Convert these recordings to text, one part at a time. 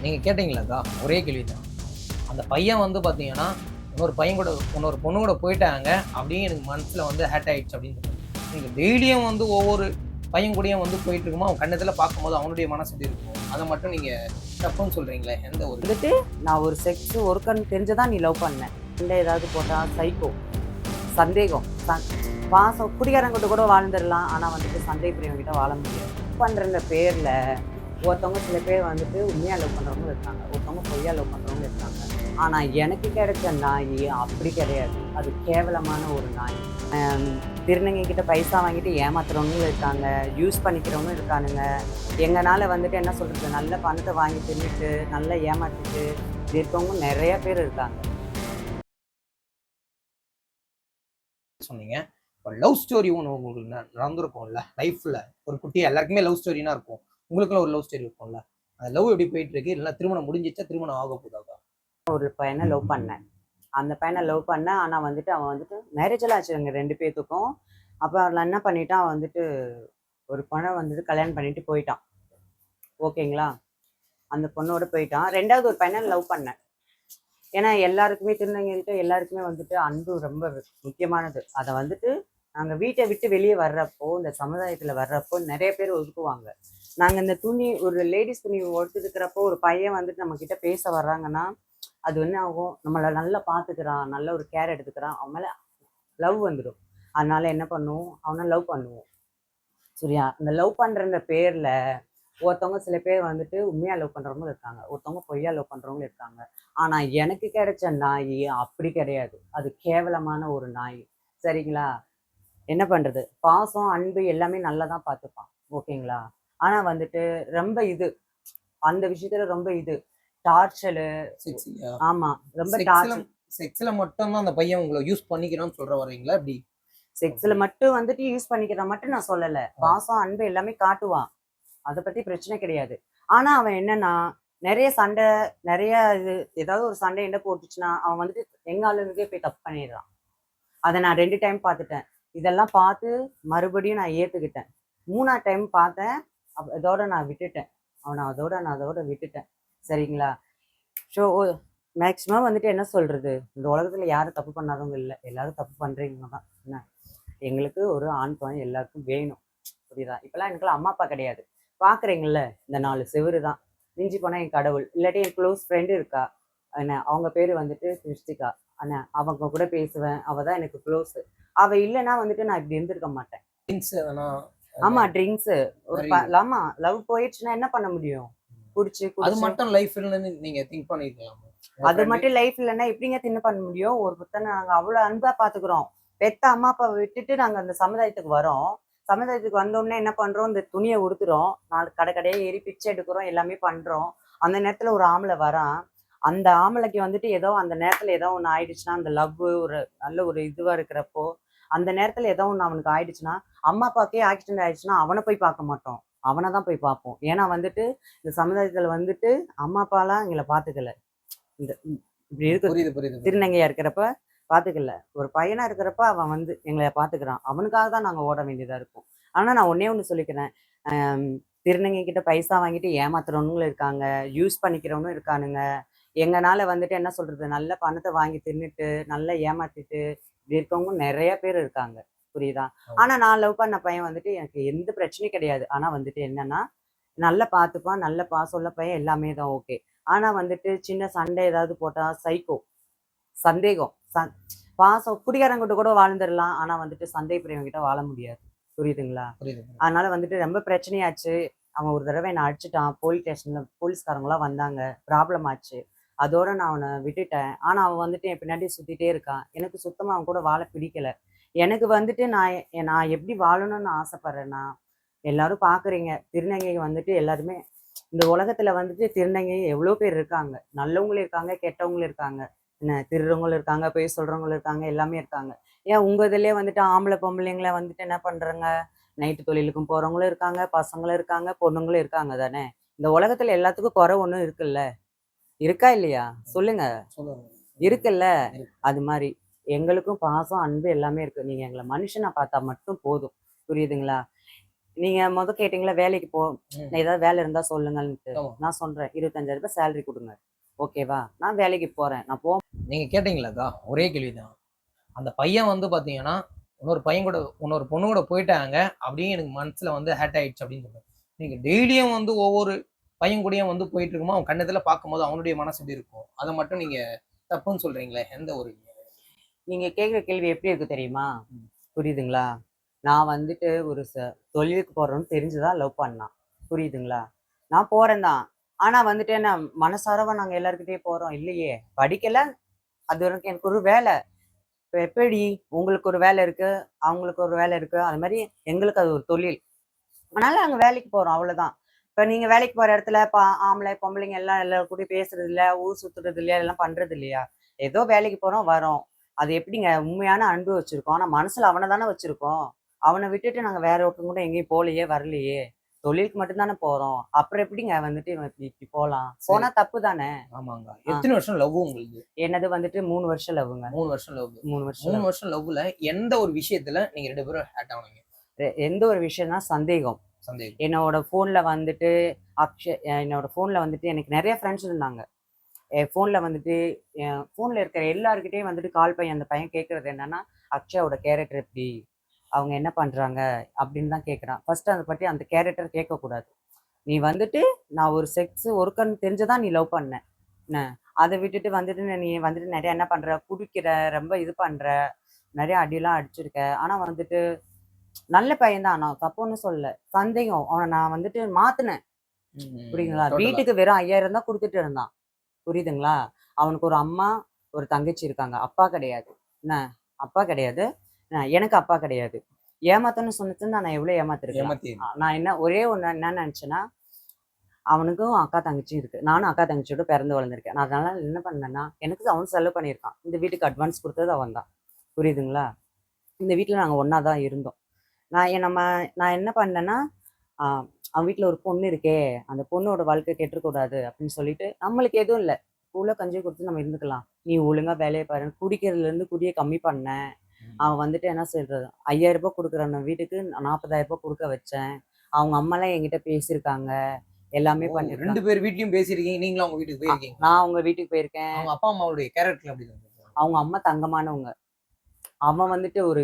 நீங்க கேட்டீங்களாக்கா? ஒரே கேள்வி தான். அந்த பையன் வந்து பார்த்தீங்கன்னா, இன்னொரு பொண்ணு கூட போயிட்டாங்க. அப்படியே எனக்கு மனசுல வந்து ஹர்ட் ஆயிடுச்சு அப்படின்னு. நீங்க டெய்லியும் வந்து ஒவ்வொரு பையன் கூடயும் வந்து போயிட்டு இருக்கும்போது, அவன் கண்ணெதிர்ல பார்க்கும்போது அவனுடைய மனசு எப்படி இருக்கும்? அத மட்டும் நீங்க தப்புன்னு சொல்றீங்களே. எந்த ஒரு வந்துட்டு நான் ஒரு செக்ஸ் ஒர்க்கர்ன்னு தெரிஞ்சுதான் நீ லவ் பண்ண. சண்டை ஏதாவது போட்டா சைக்கோ, சந்தேகம், பாசம் குடிகாரங்கிட்ட கூட வாழ்ந்துடலாம். ஆனா வந்துட்டு சந்தேக பிரியவங்கிட்ட வாழ முடியாது. பண்ற பேர்ல ஒருத்தவங்க சில பேர் வந்துட்டு உண்மையா லவ் பண்றவங்க இருக்காங்க, ஒருத்தவங்க பொய்யா லவ் பண்றவங்க இருக்காங்க. ஆனா எனக்கு கிடைச்ச நாய் அப்படி கிடையாது. அது கேவலமான ஒரு நாய். திருநங்கை கிட்ட பைசா வாங்கிட்டு ஏமாத்துறவங்களும் இருக்காங்க, யூஸ் பண்ணிக்கிறவங்க இருக்கானுங்க. எங்கனால வந்துட்டு என்ன சொல்றது, நல்ல பணத்தை வாங்கி தின்னுட்டு நல்லா ஏமாத்திட்டு இருக்கவங்க நிறைய பேர் இருக்காங்க. சொன்னீங்க. இப்ப லவ் ஸ்டோரி ஒண்ணு உங்களுக்கு நடந்திருக்கும்ல லைஃப்ல. ஒரு குட்டியா எல்லாருக்குமே லவ் ஸ்டோரினா இருக்கும். உங்களுக்குள்ள ஒரு லவ் ஸ்டோரி இருக்கும்ல. அந்த லவ் எப்படி போயிட்டு இருக்கு? இல்ல திருமணம் முடிஞ்சிச்சா? திருமணம் ஆக போதாக்கா? ஒரு பையனை லவ் பண்ணேன். அந்த பையனை லவ் பண்ணேன். ஆனா வந்துட்டு அவன் வந்துட்டு மேரேஜ் எல்லாம் ஆச்சு எங்க 2 பேத்துக்கும். அப்ப அவன் என்ன பண்ணிட்டான், அவன் வந்துட்டு ஒரு பொண்ணை வந்துட்டு கல்யாணம் பண்ணிட்டு போயிட்டான். ஓகேங்களா? அந்த பொண்ணோட போயிட்டான். 2வது ஒரு பையனை லவ் பண்ணேன். ஏன்னா எல்லாருக்குமே திருநங்கைகிட்ட எல்லாருக்குமே வந்துட்டு அன்பு ரொம்ப முக்கியமானது. அதை வந்துட்டு நாங்கள் வீட்டை விட்டு வெளியே வர்றப்போ, இந்த சமுதாயத்தில் வர்றப்போ நிறைய பேர் ஒதுக்குவாங்க. நாங்கள் இந்த துணி ஒரு லேடிஸ் துணி ஒடுத்துருக்கிறப்போ ஒரு பையன் வந்துட்டு நம்ம கிட்ட பேச வர்றாங்கன்னா, அது என்ன ஆகும், நம்மளை நல்லா பார்த்துக்கிறான், நல்ல ஒரு கேர் எடுத்துக்கிறான், அவன் மேலே லவ் வந்துடும். அதனால என்ன பண்ணுவோம், அவனை லவ் பண்ணுவோம். சரியா? அந்த லவ் பண்ணுற பேரில் ஒருத்தவங்க சில பேர் வந்துட்டு உண்மையாக லவ் பண்ணுறவங்களும் இருக்காங்க, ஒருத்தவங்க பொய்யா லவ் பண்ணுறவங்களும் இருக்காங்க. ஆனால் எனக்கு கிடைச்ச நாய் அப்படி கிடையாது. அது கேவலமான ஒரு நாய். சரிங்களா? என்ன பண்ணுறது, பாசம் அன்பு எல்லாமே நல்லா தான் பார்த்துப்பான். ஓகேங்களா? ஆனால் வந்துட்டு ரொம்ப இது அந்த விஷயத்துல ரொம்ப இது டார்ச்சரு. ஆமாம், ரொம்ப டார்ச்சர். செக்ஸ்ல மட்டும் தான் அந்த பையன் உங்களை யூஸ் பண்ணிக்கிறான்னு சொல்ற வரீங்களா? எப்படி? செக்ஸ்ல மட்டும் வந்துட்டு யூஸ் பண்ணிக்கிறத மட்டும் நான் சொல்லலை. பாசம் அன்பு எல்லாமே காட்டுவான், அதை பற்றி பிரச்சனை கிடையாது. ஆனால் அவன் என்னன்னா, நிறைய சண்டை, நிறைய இது ஏதாவது ஒரு சண்டை என்ன போட்டுச்சுன்னா அவன் வந்துட்டு எங்க ஆளுங்களுக்கே போய் தப்பு பண்ணிடுறான். அதை நான் 2 டைம் பார்த்துட்டேன். இதெல்லாம் பார்த்து மறுபடியும் நான் ஏற்றுக்கிட்டேன். 3ஆவது டைம் பார்த்தேன். அதோட நான் விட்டுட்டேன். அதோட விட்டுட்டேன். சரிங்களா? ஸோ மேக்ஸிமம் வந்துட்டு என்ன சொல்கிறது, இந்த உலகத்தில் யாரும் தப்பு பண்ணாதவங்க இல்லை, எல்லாரும் தப்பு பண்ணுறீங்க தான். என்ன, எங்களுக்கு ஒரு ஆண் துணை எல்லாருக்கும் வேணும். புரியுதா? இப்போல்லாம் எனக்குலாம் அம்மா அப்பா கிடையாது. பார்க்குறீங்கள, இந்த 4 செவரு தான். மிஞ்சி போனால் என் கடவுள், இல்லாட்டி என் க்ளோஸ் ஃப்ரெண்டு இருக்கா என்ன, அவங்க பேர் வந்துட்டு கிருஷ்டிகா அண்ணா. அவங்க கூட பேசுவேன், அவள் தான் எனக்கு க்ளோஸு. அவள் இல்லைன்னா வந்துட்டு நான் இப்படி இருந்திருக்க மாட்டேன். ஆமாம், ட்ரிங்க்ஸு ஒரு ஆமா, லவ் போயிடுச்சுன்னா என்ன பண்ண முடியும்? குடிச்சு அது மட்டும் லைஃப் இல்லைன்னு நீங்க திங்க் பண்ணிருக்கலாம். அது மட்டும் லைஃப் இல்லைன்னா எப்படிங்க தின்னு பண்ண முடியும்? ஒரு புத்தனை நாங்கள் அவ்வளோ அன்பாக பார்த்துக்குறோம். பெத்த அம்மா அப்பாவை விட்டுட்டு நாங்கள் அந்த சமுதாயத்துக்கு வரோம். சமுதாயத்துக்கு வந்தோடனே என்ன பண்ணுறோம், இந்த துணியை உடுத்துறோம், 4 கடையே ஏறி பிச்சை எடுக்கிறோம், எல்லாமே பண்ணுறோம். அந்த நேரத்தில் ஒரு ஆம்பளை வரான். அந்த ஆம்பளைக்கு வந்துட்டு ஏதோ அந்த நேரத்தில் ஏதோ ஒன்று ஆயிடுச்சுன்னா, அந்த லவ் ஒரு நல்ல ஒரு இதுவாக இருக்கிறப்போ அந்த நேரத்தில் ஏதோ ஒன்று அவனுக்கு ஆயிடுச்சுன்னா, அம்மா அப்பாவுக்கே ஆக்சிடென்ட் ஆயிடுச்சுன்னா அவனை போய் பார்க்க மாட்டோம், அவனை தான் போய் பார்ப்போம். ஏன்னா வந்துட்டு இந்த சமுதாயத்தில் வந்துட்டு அம்மா அப்பாலாம் எங்களை பார்த்துக்கல. இந்த இப்படி இருக்கு. திருநங்கையா இருக்கிறப்ப பாத்துக்கல, ஒரு பையனா இருக்கிறப்ப அவன் வந்து எங்களை பாத்துக்கிறான். அவனுக்காக தான் நாங்க ஓட வேண்டியதா இருக்கும். ஆனா நான் ஒன்னே ஒண்ணு சொல்லிக்கிறேன், திருநங்கை கிட்ட பைசா வாங்கிட்டு ஏமாத்துறவங்களும் இருக்காங்க, யூஸ் பண்ணிக்கிறவனும் இருக்கானுங்க. எங்கனால வந்துட்டு என்ன சொல்றது, நல்ல பணத்தை வாங்கி தின்னுட்டு நல்லா ஏமாத்திட்டு இப்படி இருக்கவங்க நிறைய பேர் இருக்காங்க. புரியுதா? ஆனா நான் லவ் பண்ண பையன் வந்துட்டு எனக்கு எந்த பிரச்சனையும் கிடையாது. ஆனா வந்துட்டு என்னன்னா, நல்லா பார்த்துப்பான், நல்ல பாசம் உள்ள பையன், எல்லாமே தான் ஓகே. ஆனா வந்துட்டு சின்ன சண்டை ஏதாவது போட்டா சைக்கோ, சந்தேகம், பாசம் குடிகாரங்கிட்ட கூட வாழ்ந்துடலாம். ஆனா வந்துட்டு சந்தேக பிரியவங்கிட்ட வாழ முடியாது. புரியுதுங்களா? அதனால வந்துட்டு ரொம்ப பிரச்சனையாச்சு. அவன் ஒரு தடவை என்னை அடிச்சுட்டான். போலீஸ் ஸ்டேஷன்ல போலீஸ்காரங்களாம் வந்தாங்க, ப்ராப்ளம் ஆச்சு. அதோட நான் அவனை விட்டுட்டேன். ஆனா அவன் வந்துட்டு என் பின்னாடி சுத்திட்டே இருக்கான். எனக்கு சுத்தமா அவன் கூட வாழ பிடிக்கல. எனக்கு வந்துட்டு நான் எப்படி வாழணும்னு ஆசைப்படுறேன்னா, எல்லாரும் பாக்குறீங்க, திருநங்கை வந்துட்டு எல்லாருமே இந்த உலகத்துல வந்துட்டு திருநங்கை எவ்வளோ பேர் இருக்காங்க. நல்லவங்களும் இருக்காங்க, கெட்டவங்களும் இருக்காங்க. என்ன, திருடுறவங்களும் இருக்காங்க, பொய் சொல்றவங்களும் இருக்காங்க, எல்லாமே இருக்காங்க. ஏன் உங்க இதுலயே வந்துட்டு ஆம்பளை பொம்பளைங்களை வந்துட்டு என்ன பண்றாங்க, நைட்டு தொழிலுக்கும் போறவங்களும் இருக்காங்க, பசங்களும் இருக்காங்க, பொண்ணுங்களும் இருக்காங்க தானே. இந்த உலகத்துல எல்லாத்துக்கும் குறை ஒன்றும் இருக்குல்ல, இருக்கா இல்லையா? சொல்லுங்க. இருக்குல்ல. அது மாதிரி எங்களுக்கும் பாசம் அன்பு எல்லாமே இருக்கு. நீங்க எங்களை மனுஷனா பார்த்தா மட்டும் போதும். புரியுதுங்களா? நீங்க கேட்டீங்களா வேலைக்கு போ, ம். ஏதாவது வேலை இருந்தா சொல்லுங்கன்னுட்டு. ஆமா. நான் சொல்றேன் 25,000 சேலரி கொடுங்க, ஓகேவா? நான் வேலைக்கு போறேன். நான் போ. நீங்க கேட்டீங்களாக்கா? ஒரே கேள்விதான். அந்த பையன் வந்து பாத்தீங்கன்னா, இன்னொரு பொண்ணு கூட போயிட்டாங்க. அப்படியே எனக்கு மனசுல வந்து ஹர்ட் ஆயிடுச்சு அப்படின்னு சொல்றாரு. நீங்க டெய்லியும் வந்து ஒவ்வொரு பையன் கூடயும் வந்து போயிட்டு இருக்கும்போது, அவன் கண்ணெதிர்ல பார்க்கும்போது அவனுடைய மனசு எப்படி இருக்கும்? அத மட்டும் நீங்க தப்புன்னு சொல்றீங்களே. எந்த ஒரு நீங்க கேட்குற கேள்வி எப்படி இருக்கு தெரியுமா? ம். புரியுதுங்களா? நான் வந்துட்டு ஒரு தொழிலுக்கு போறோம்னு தெரிஞ்சுதான் லவ் பண்ணான். புரியுதுங்களா? நான் போறேன் தான். ஆனா வந்துட்டு என்ன மனசாரவா நாங்க எல்லார்கிட்டயும் போறோம் இல்லையே. படிக்கல. அது வரைக்கும் எனக்கு ஒரு வேலை. இப்ப எப்படி உங்களுக்கு ஒரு வேலை இருக்கு, அவங்களுக்கு ஒரு வேலை இருக்கு. அது மாரி எங்களுக்கு அது ஒரு தொழில். அதனால நாங்க வேலைக்கு போறோம் அவ்வளவுதான். இப்ப நீங்க வேலைக்கு போற இடத்துல ஆம்பளை, பொம்பளைங்க எல்லாம் எல்லார் கூடயும் பேசுறது இல்ல, ஊர் சுத்துறது இல்லையா, எல்லாம் பண்றது இல்லையா? ஏதோ வேலைக்கு போறோம், வரோம். அது எப்படிங்க உண்மையான அன்பு வச்சிருக்கோம். ஆனா மனசுல அவன தானே வச்சிருக்கோம். அவன விட்டுட்டு நாங்க வேற ஒருத்தவங்க கூட எங்கேயும் போலயே, வரலையே. தொழிலுக்கு மட்டும் தானே போறோம். அப்புறம் எப்படிங்க வந்துட்டு இவன் இப்படி இப்படி போலாம்? சரி. போனா தப்பு தானே. ஆமாங்க. ஆ. எத்தன வருஷம் லவ் உங்களுக்கு? என்னது வந்துட்டு 3 வருஷம் லவ்வுங்க. 3 வருஷம் லவ். 3 வருஷம் 3 லவ். வருஷம் லவ்ல எந்த ஒரு விஷயத்துல நீங்க 2 பேரும் ஹர்ட் ஆனீங்க? எந்த ஒரு விஷயம்னா சந்தேகம். சந்தேகம். என்னோட ஃபோன்ல வந்துட்டு என்னோட ஃபோன்ல வந்துட்டு எனக்கு நெறைய ஃப்ரெண்ட்ஸ் இருந்தாங்க. என் ஃபோன்ல வந்துட்டு என் ஃபோன்ல இருக்கிற எல்லார்கிட்டயும் வந்துட்டு அந்த பையன் கேட்கறது என்னன்னா, "அக்ஷயாவோட கேரக்டர் எப்படி? அவங்க என்ன பண்றாங்க?" அப்படின்னு தான் கேட்குறான். ஃபர்ஸ்ட் அத பத்தி அந்த கேரக்டர் கேட்கக்கூடாது. நீ வந்துட்டு நான் ஒரு செக்ஸ் ஒர்க்கர்ன்னு தெரிஞ்சு தான் நீ லவ் பண்ண. என்ன? அத விட்டுட்டு வந்துட்டு நீ வந்துட்டு நெறைய என்ன பண்ற? குடிக்கிற, ரொம்ப இது பண்ற, நெறைய அடிலாம் அடிச்சிருக்க. ஆனா வந்துட்டு நல்ல பையன் தான். நான் தப்பு ஒண்ணும் சொல்லல. சந்தேகம். அவன நான் வந்துட்டு மாத்துனேன். புரியுதுங்களா? டோட்டலா. வீட்டுக்கு வெறும் 5,000 தான் குடுத்துட்டு இருந்தான். புரியுதுங்களா? அவனுக்கு ஒரு அம்மா, ஒரு தங்கச்சி இருக்காங்க. அப்பா கிடையாது. என்ன? அப்பா கிடையாது. எனக்கு அப்பா கிடையாது. ஏமாத்தணும்னு சொன்னுச்சுன்னா நான் எவ்வளோ ஏமாத்திருக்கலாம். ஏமாத்தி நான் என்ன ஒரே ஒண்ணு என்ன நெனச்சேன்னா, அவனுக்கும் அக்கா, தங்கச்சி இருக்கு. நானும் அக்கா, தங்கச்சியோட பிறந்து வளர்ந்துருக்கேன். நான் அதனால என்ன பண்ணேன்னா, எனக்கு அவன் செலவு பண்ணியிருக்கான். இந்த வீட்டுக்கு அட்வான்ஸ் குடுத்தது அவன் தான். புரியுதுங்களா? இந்த வீட்ல நாங்க ஒண்ணா தான் இருந்தோம். நான் எ நம்ம நான் என்ன பண்ணேன்னா, ஆ அவன் வீட்ல ஒரு பொண்ணு இருக்கே, அந்த பொண்ணோட வாழ்க்கை கெட்டுறக்கூடாது அப்படின்னு சொல்லிட்டு, நம்மளுக்கு எதுவும் இல்ல. கூழோ கஞ்சியோ குடுத்து நம்ம இருந்துக்கலாம். நீ ஒழுங்கா வேலைய பாருன்னு குடிக்கிறதுலேருந்து குடிய கம்மி பண்ணேன். அவன் வந்துட்டு என்ன சொல்றது, ரூ. 5,000 குடுக்குற வீட்டுக்கு ரூ. 40,000 குடுக்க வச்சேன். அவங்க அம்மாலாம் என்கிட்ட பேசியிருக்காங்க. எல்லாமே ஓ! 2 பண்ணியிருக்காங்க. பேர் வீட்லயும் பேசியிருக்கீங்க. நீங்களும் அவங்க வீட்டுக்கு போயிருக்கீங்களா? நான் அவங்க வீட்டுக்கு போயிருக்கேன். அவங்க அப்பா, அம்மாவுடைய கேரக்டர் எப்படி இருந்தது? அவங்க அம்மா தங்கமானவங்க. அவன் வந்துட்டு ஒரு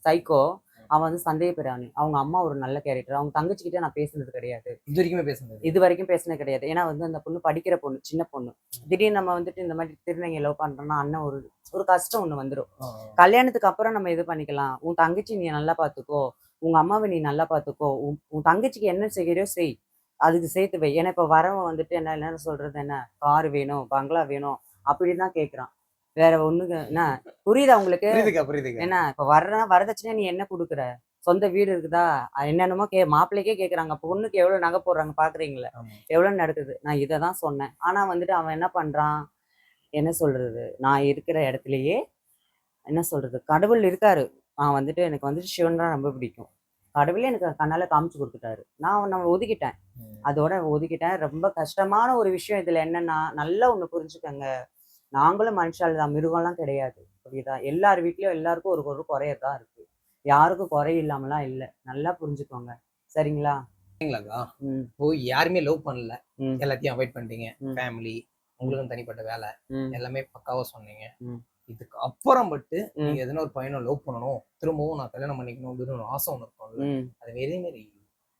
சைக்கோ. அவன் வந்து சந்தேக பிராணி. அவங்க அம்மா ஒரு நல்ல கேரக்டர். அவங்க தங்கச்சிகிட்ட நான் பேசினது கிடையாது. இதுவரைக்குமே பேசுனது. இதுவரைக்கும் பேசினது கிடையாது. ஏன்னா வந்து அந்த பொண்ணு படிக்கிற பொண்ணு, சின்ன பொண்ணு. திடீர்னு நம்ம வந்துட்டு இந்த மாரி திருநங்கைய லவ் பண்றோம்னா, அண்ணன் ஒரு ஒரு கஷ்டம் ஒண்ணு வந்துரும். ஆ. கல்யாணத்துக்கு அப்புறம் நம்ம இது பண்ணிக்கலாம். உன் தங்கச்சி நீ நல்லா பார்த்துக்கோ. உங்க அம்மாவ நீ நல்லா பார்த்துக்கோ. உன் உன் தங்கச்சிக்கு என்ன செய்யறியோ செய். அதுக்கு சேர்த்து வை. ஏன்னா இப்ப வரவன் வந்துட்டு என்ன சொல்றது என்ன? கார் வேணும், பங்களா வேணும் அப்படின்னு தான் கேட்கிறான். வேற ஒண்ணுங்க என்ன புரியுதா உங்களுக்கு? புரியுதுக்கா, புரியுதுக்கா. என்ன இப்ப வரதட்சணையா நீ என்ன குடுக்குற? சொந்த வீடு இருக்குதா? என்னென்னமோ மாப்பிள்ளைக்கே கேட்குறாங்க. பொண்ணுக்கு எவ்வளோ நகை போடுறாங்க பார்க்குறீங்களா? ஆமா. எவ்வளோ நடக்குது? நான் இத தான் சொன்னேன். ஆனா வந்துட்டு அவன் என்ன பண்றான்? என்ன சொல்றது? நான் இருக்கிற இடத்துலயே என்ன சொல்றது? கடவுள் இருக்காரு. நான் வந்துட்டு எனக்கு வந்துட்டு சிவன் தான் ரொம்ப பிடிக்கும். கடவுளே எனக்கு கண்ணால காமிச்சு குடுத்துட்டாரு. நான் அவன ஒதுக்கிட்டேன். ம். அதோட ஒதுக்கிட்டேன். ரொம்ப கஷ்டமான ஒரு விஷயம் இதுல என்னன்னா, நல்லா ஒண்ணு புரிஞ்சுக்கங்க. நாங்களும் மனுஷாள் தான். மிருகம்லாம் கிடையாது. புரியுதா? எல்லார் வீட்லயும் எல்லாருக்கும் ஒரு ஒரு குறை தான் இருக்கு. யாருக்கும் குறை இல்லாமலாம் இல்ல. நல்லா புரிஞ்சுக்கோங்க. சரிங்களா? சரிங்களாக்கா? ம். இப்போ யாருமே லவ் பண்ணல. ம். எல்லாத்தையும் அவாய்ட் பண்ணிட்டீங்க. ம். ஃபேமிலி, உங்களுக்கும் தனிப்பட்ட வேலை, ம். எல்லாமே பக்காவா சொன்னீங்க. ம். இதுக்கு அப்புறம்பட்டு ம். நீங்க எதனா ஒரு பையன லவ் பண்ணணும். திரும்பவும் நான் கல்யாணம் பண்ணிக்கணும் அப்படின்னு ஒரு ஆசை ஒண்ணு இருக்கும்ல. ம். அது வெறி மாரி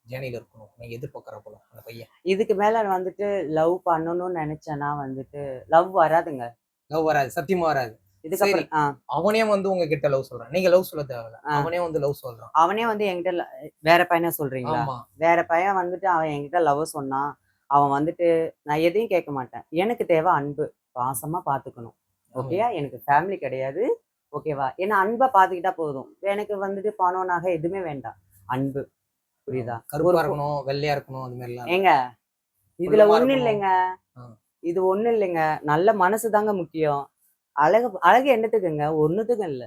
ஜேர்னில இருக்கணும். நீங்க எதிர்பார்க்குற போல அந்த பையன். இதுக்கு மேல வந்துட்டு லவ் பண்ணணும்னு நெனச்சேன்னா வந்துட்டு லவ் வராதுங்க. லவ் வராது. சத்தியமா வராது. சரி. இதுக்கப்புறம் அவனே வந்து உங்ககிட்ட லவ் சொல்றான். நீங்க லவ் சொல்ல தேவையில்ல. ஆ. அவனே வந்து லவ் சொல்றான். அவனே வந்து என்கிட்ட வேற பையன சொல்றீங்களா? ஆமா. வேற பையன் வந்துட்டு அவன் என்கிட்ட லவ் சொன்னான். அவன் வந்துட்டு நான் எதையும் கேட்க மாட்டேன். எனக்கு தேவை அன்பு. பாசமா பார்த்துக்கணும். ஓகேயா? எனக்கு ஃபேமிலி கிடையாது. ஓகேவா? என்ன அன்பா பார்த்துக்கிட்டா போதும். எனக்கு வந்துட்டு பணம், நகை எதுவுமே வேண்டாம். அன்பு. புரியுதா? கருப்பா இருக்கணும், வெள்ளையா இருக்கணும் அது மாதிரிலாம் இல்ல. ஏங்க இதுல குள்ளமா ஒண்ணும் இருக்கணும். இல்லைங்க. ஆ. இது ஒண்ணும் இல்லைங்க. நல்ல மனசு தாங்க முக்கியம். அழகு அழகு என்னத்துக்குங்க? ஒண்ணுத்துக்கும் இல்ல.